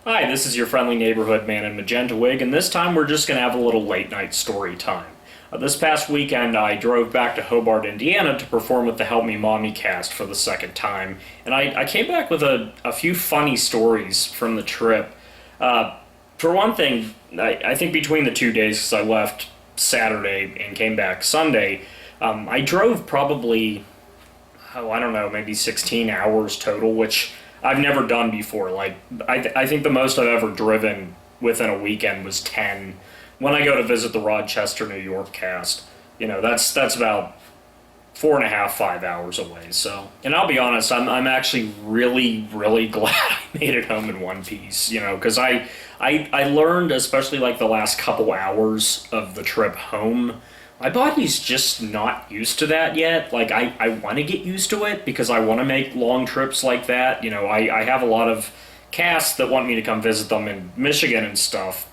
Hi, this is your friendly neighborhood man in Magenta wig, and this time we're just going to have a little late night story time. This past weekend, I drove back to Hobart, Indiana to perform with the Help Me Mommy cast for the second time, and I came back with a few funny stories from the trip. For one thing, I think between the 2 days, because I left Saturday and came back Sunday, I drove probably, I don't know, maybe 16 hours total, which I've never done before. Like, I think the most I've ever driven within a weekend was 10. When I go to visit the Rochester, New York cast, that's about 4.5, 5 hours away. So, and I'll be honest, I'm actually really, really glad I made it home in one piece. Because I learned, especially like the last couple hours of the trip home, my body's just not used to that yet. Like, I want to get used to it because I want to make long trips like that. I have a lot of casts that want me to come visit them in Michigan and stuff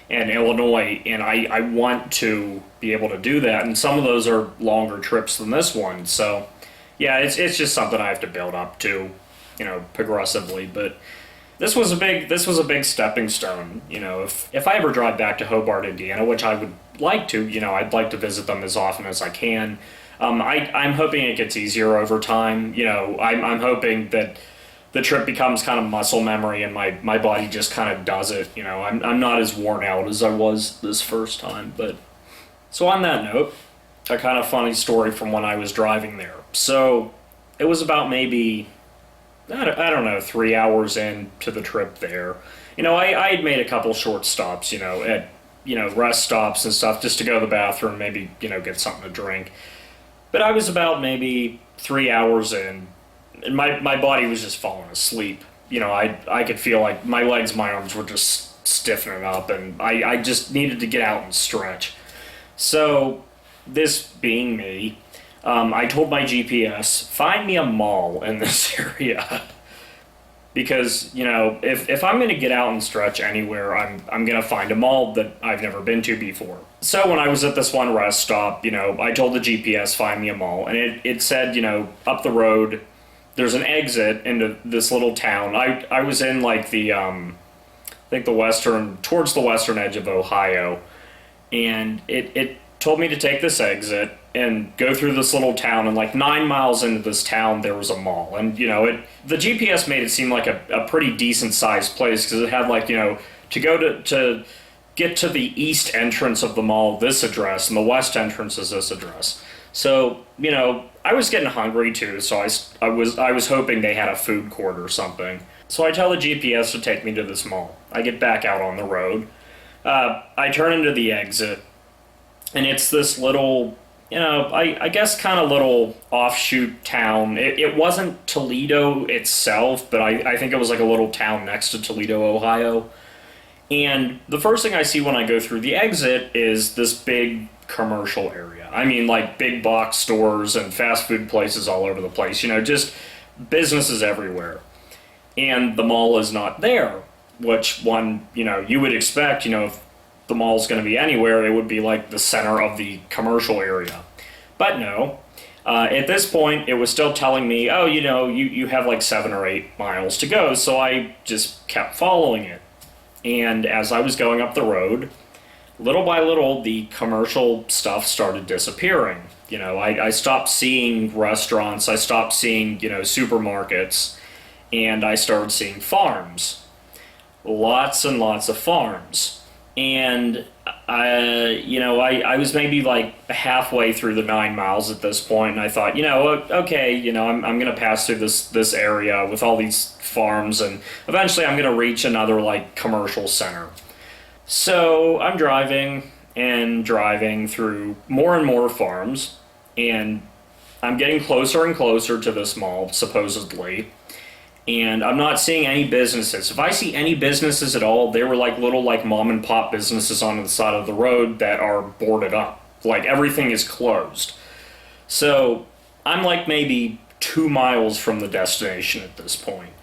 and Illinois, and I want to be able to do that. And some of those are longer trips than this one. So, yeah, it's just something I have to build up to, progressively. But this was a big stepping stone. If I ever drive back to Hobart, Indiana, which I would like to, I'd like to visit them as often as I can. I'm hoping it gets easier over time. I'm hoping that the trip becomes kind of muscle memory and my body just kind of does it. I'm not as worn out as I was this first time. But so on that note, a kind of funny story from when I was driving there. So it was about maybe I don't know, 3 hours into the trip there. I had made a couple short stops, at, rest stops and stuff just to go to the bathroom, maybe, get something to drink. But I was about maybe 3 hours in, and my body was just falling asleep. I could feel like my legs, my arms were just stiffening up, and I just needed to get out and stretch. So, this being me, I told my GPS, find me a mall in this area. Because, if I'm going to get out and stretch anywhere, I'm going to find a mall that I've never been to before. So when I was at this one rest stop, I told the GPS, find me a mall. And it said, up the road, there's an exit into this little town. I was in, like, I think towards the western edge of Ohio. And it told me to take this exit and go through this little town, and like 9 miles into this town there was a mall. And the GPS made it seem like a pretty decent sized place, because it had, like, to go to get to the east entrance of the mall, this address, and the west entrance is this address. So I was getting hungry too, so I was hoping they had a food court or something. So I tell the GPS to take me to this mall. I get back out on the road. I turn into the exit, and it's this little, I guess kind of little offshoot town. It wasn't Toledo itself, but I think it was like a little town next to Toledo, Ohio. And the first thing I see when I go through the exit is this big commercial area. I mean, like big box stores and fast food places all over the place, just businesses everywhere. And the mall is not there, which you would expect, if the mall's going to be anywhere, it would be like the center of the commercial area. But no. At this point, it was still telling me, oh, you have like 7 or 8 miles to go. So I just kept following it. And as I was going up the road, little by little, the commercial stuff started disappearing. I stopped seeing restaurants, I stopped seeing, supermarkets, and I started seeing farms. Lots and lots of farms. And I was maybe like halfway through the 9 miles at this point, and I thought, okay, I'm going to pass through this area with all these farms, and eventually I'm going to reach another like commercial center. So I'm driving and driving through more and more farms, and I'm getting closer and closer to this mall, supposedly. And I'm not seeing any businesses. If I see any businesses at all, they were like little like mom and pop businesses on the side of the road that are boarded up. Like everything is closed. So I'm like maybe 2 miles from the destination at this point.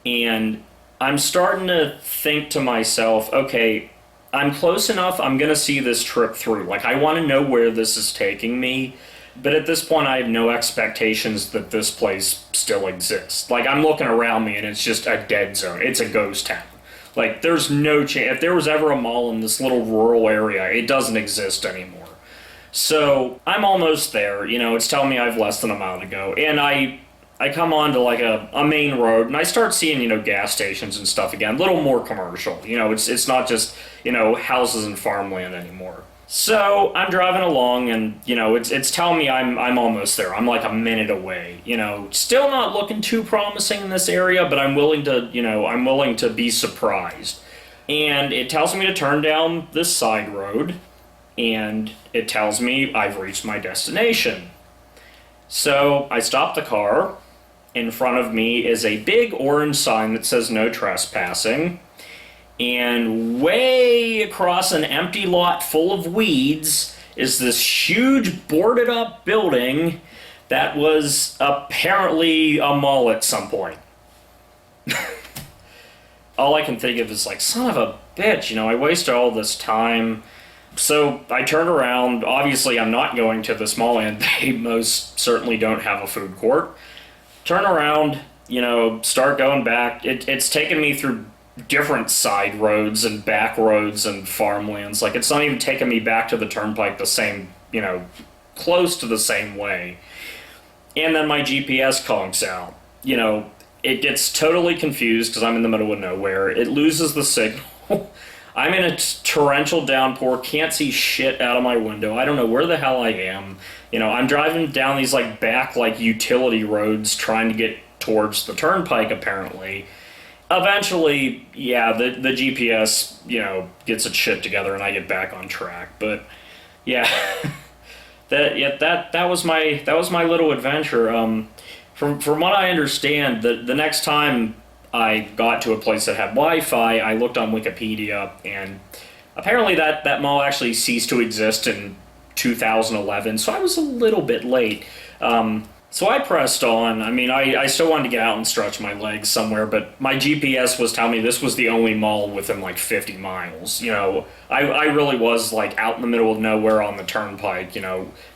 And I'm starting to think to myself, okay, I'm close enough, I'm going to see this trip through. Like, I want to know where this is taking me. But at this point, I have no expectations that this place still exists. Like, I'm looking around me, and it's just a dead zone. It's a ghost town. Like, there's no chance. If there was ever a mall in this little rural area, it doesn't exist anymore. So I'm almost there. It's telling me I have less than a mile to go. And I come onto like a main road, and I start seeing, gas stations and stuff again. A little more commercial. It's not just, houses and farmland anymore. So I'm driving along, and it's telling me I'm almost there. I'm like a minute away. Still not looking too promising in this area, but I'm willing to be surprised. And it tells me to turn down this side road, and it tells me I've reached my destination. So I stop the car. In front of me is a big orange sign that says no trespassing. And way across an empty lot full of weeds is this huge boarded up building that was apparently a mall at some point. All I can think of is like, son of a bitch, I wasted all this time. So I turn around. Obviously, I'm not going to this mall, and they most certainly don't have a food court. Turn around, start going back. It's taken me through different side roads and back roads and farmlands. Like, it's not even taking me back to the turnpike the same, close to the same way. And then my GPS conks out. It gets totally confused because I'm in the middle of nowhere. It loses the signal. I'm in a torrential downpour, can't see shit out of my window. I don't know where the hell I am. I'm driving down these back utility roads trying to get towards the turnpike, apparently. Eventually, yeah, the GPS, gets its shit together and I get back on track. But yeah, that was my little adventure. From what I understand, the next time I got to a place that had Wi-Fi, I looked on Wikipedia, and apparently that mall actually ceased to exist in 2011, so I was a little bit late. So I pressed on. I still wanted to get out and stretch my legs somewhere, but my GPS was telling me this was the only mall within 50 miles. I really was out in the middle of nowhere on the turnpike,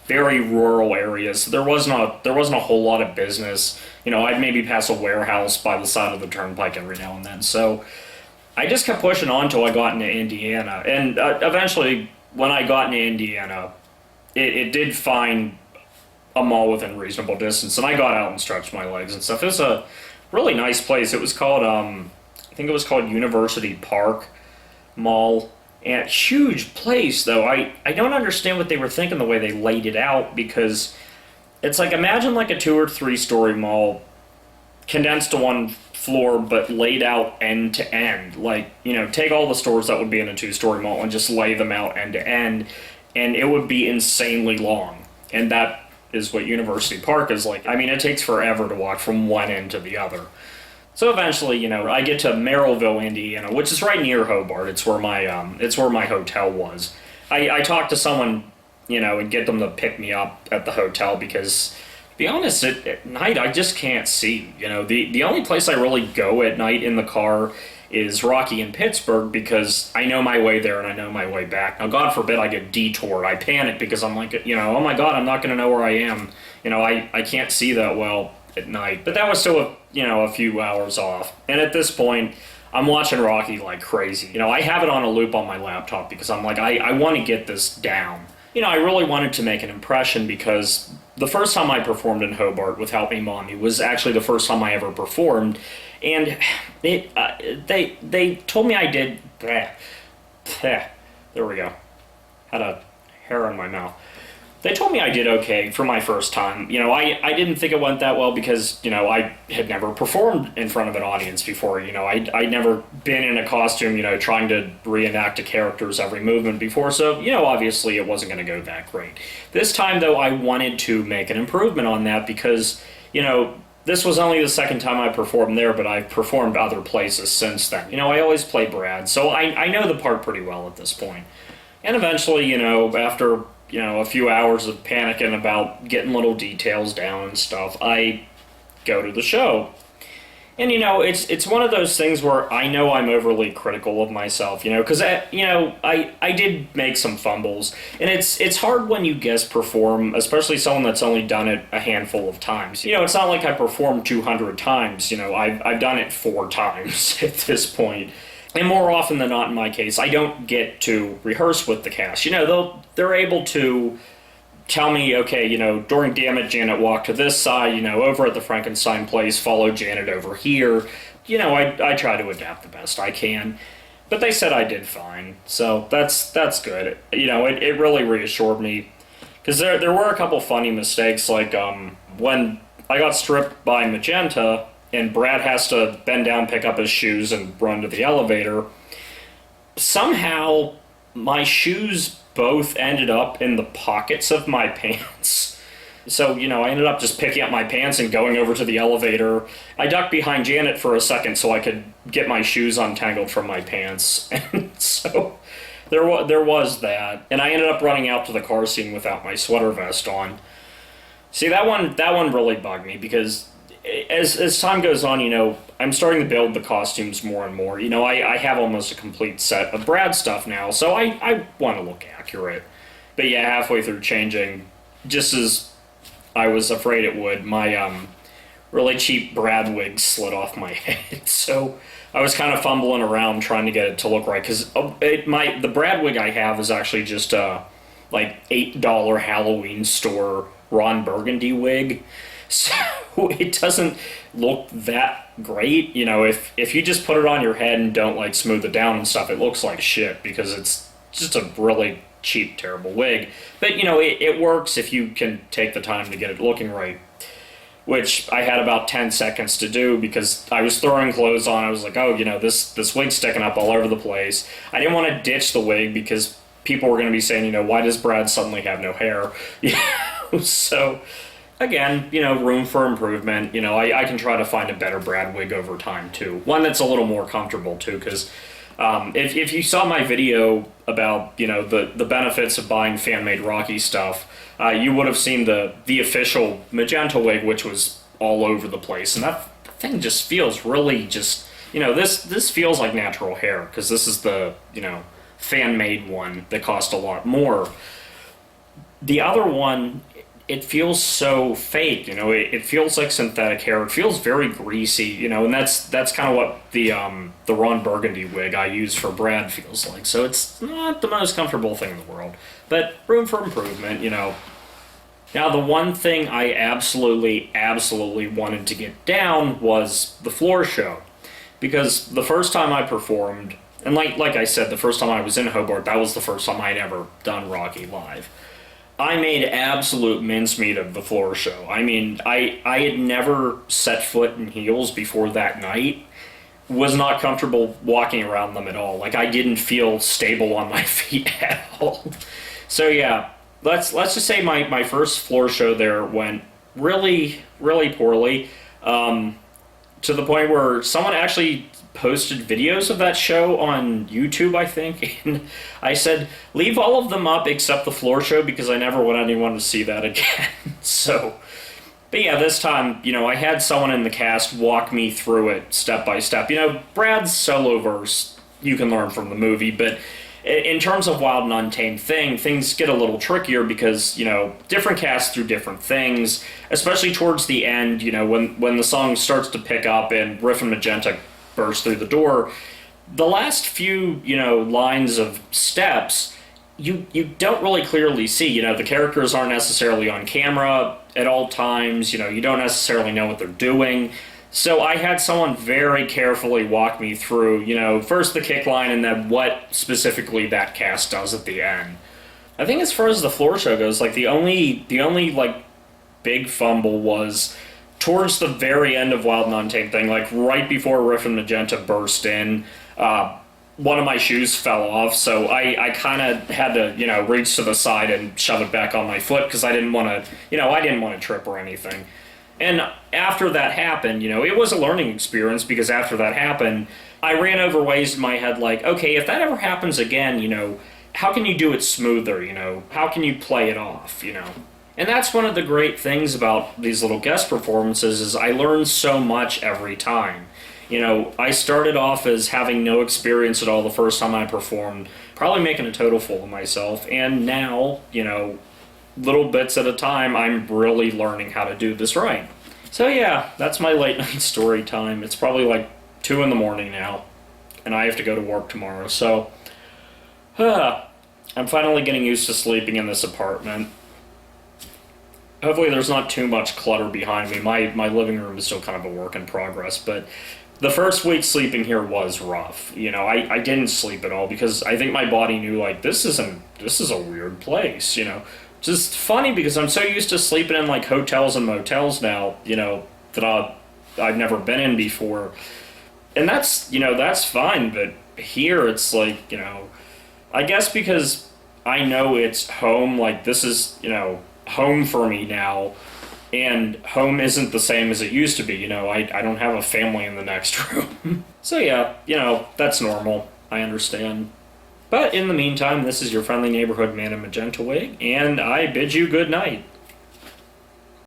very rural areas. There wasn't a whole lot of business. I'd maybe pass a warehouse by the side of the turnpike every now and then. So I just kept pushing on until I got into Indiana. And eventually, when I got into Indiana, it did find a mall within reasonable distance, and I got out and stretched my legs and stuff. It was a really nice place. It was called, I think it was called University Park Mall. And huge place, though. I don't understand what they were thinking the way they laid it out, because it's imagine a 2 or 3 story mall condensed to one floor but laid out end to end. Take all the stores that would be in a 2-story mall and just lay them out end to end, and it would be insanely long. And that is what University Park is like. It takes forever to walk from one end to the other. So eventually, I get to Merrillville, Indiana, which is right near Hobart. It's where my hotel was. I talked to someone, and get them to pick me up at the hotel because, to be honest, at night I just can't see. The only place I really go at night in the car is Rocky in Pittsburgh, because I know my way there and I know my way back. Now, God forbid I get detoured. I panic because I'm like, oh my God, I'm not going to know where I am. I can't see that well at night. But that was still a few hours off. And at this point, I'm watching Rocky like crazy. I have it on a loop on my laptop because I'm like, I want to get this down. I really wanted to make an impression, because the first time I performed in Hobart with Help Me Mommy was actually the first time I ever performed. And they told me I did... There we go. Had a hair in my mouth. They told me I did okay for my first time. I didn't think it went that well because, I had never performed in front of an audience before. I'd never been in a costume, trying to reenact a character's every movement before. So, obviously it wasn't going to go that great. This time, though, I wanted to make an improvement on that because, this was only the second time I performed there, but I've performed other places since then. I always play Brad, so I know the part pretty well at this point. And eventually, after... a few hours of panicking about getting little details down and stuff, I go to the show. And, it's one of those things where I know I'm overly critical of myself, because, I did make some fumbles. And it's hard when you guest perform, especially someone that's only done it a handful of times. It's not like I performed 200 times, I've done it 4 times at this point. And more often than not, in my case, I don't get to rehearse with the cast. They're able to tell me, okay, during Damn It, Janet walked to this side, over at the Frankenstein place, follow Janet over here. I try to adapt the best I can. But they said I did fine, so that's good. It really reassured me. Because there were a couple funny mistakes, like when I got stripped by Magenta, and Brad has to bend down, pick up his shoes, and run to the elevator. Somehow, my shoes both ended up in the pockets of my pants. So, I ended up just picking up my pants and going over to the elevator. I ducked behind Janet for a second so I could get my shoes untangled from my pants. And so there was that. And I ended up running out to the car scene without my sweater vest on. See, that one really bugged me because as time goes on, I'm starting to build the costumes more and more. I have almost a complete set of Brad stuff now, so I want to look accurate. But yeah, halfway through changing, just as I was afraid it would, my really cheap Brad wig slid off my head. So I was kind of fumbling around trying to get it to look right, because the Brad wig I have is actually just like $8 Halloween store Ron Burgundy wig. So it doesn't look that great. If you just put it on your head and don't smooth it down and stuff, it looks like shit because it's just a really cheap, terrible wig. But it works if you can take the time to get it looking right, which I had about 10 seconds to do because I was throwing clothes on. I was like, oh, this wig's sticking up all over the place. I didn't want to ditch the wig because people were going to be saying, why does Brad suddenly have no hair? So again, room for improvement. I can try to find a better Brad wig over time, too. One that's a little more comfortable, too, because if you saw my video about, the benefits of buying fan-made Rocky stuff, you would have seen the official Magenta wig, which was all over the place. And that thing just feels really just, this feels like natural hair, because this is the, fan-made one that cost a lot more. The other one, it feels so fake, it feels like synthetic hair. It feels very greasy, and that's kind of what the Ron Burgundy wig I use for Brad feels like. So it's not the most comfortable thing in the world, but room for improvement, Now, the one thing I absolutely wanted to get down was the floor show, because the first time I performed, and like I said, the first time I was in Hobart, that was the first time I'd ever done Rocky live. I made absolute mincemeat of the floor show. I mean, I had never set foot in heels before that night. Was not comfortable walking around them at all. I didn't feel stable on my feet at all. So yeah, let's just say my first floor show there went really, really poorly. To the point where someone actually posted videos of that show on YouTube, I think, and I said, leave all of them up except the floor show because I never want anyone to see that again. So, but yeah, this time, I had someone in the cast walk me through it step by step. Brad's solo verse, you can learn from the movie, but in terms of Wild and Untamed things get a little trickier because, different casts do different things, especially towards the end, when the song starts to pick up and Riff and Magenta burst through the door. The last few, lines of steps, you don't really clearly see. The characters aren't necessarily on camera at all times. You don't necessarily know what they're doing. So I had someone very carefully walk me through, first the kick line and then what specifically that cast does at the end. I think as far as the floor show goes, the only big fumble was towards the very end of Wild and Untamed thing, right before Riff and Magenta burst in, one of my shoes fell off, so I kind of had to, reach to the side and shove it back on my foot because I didn't want to, trip or anything. And after that happened, it was a learning experience because after that happened, I ran over ways in my head okay, if that ever happens again, how can you do it smoother, How can you play it off, And that's one of the great things about these little guest performances is I learn so much every time. I started off as having no experience at all the first time I performed, probably making a total fool of myself, and now, little bits at a time, I'm really learning how to do this right. So yeah, that's my late night story time. It's probably 2 in the morning now. and I have to go to work tomorrow, so I'm finally getting used to sleeping in this apartment. Hopefully there's not too much clutter behind me. My living room is still kind of a work in progress, but the first week sleeping here was rough. I didn't sleep at all because I think my body knew, like, this is a weird place, Just funny because I'm so used to sleeping in, like, hotels and motels now, that I've never been in before. And that's fine, but here it's like, I guess because I know it's home, like, this is, home for me now, and home isn't the same as it used to be. I don't have a family in the next room. So yeah, that's normal. I understand. But in the meantime, this is your friendly neighborhood man in Magenta wig, and I bid you good night.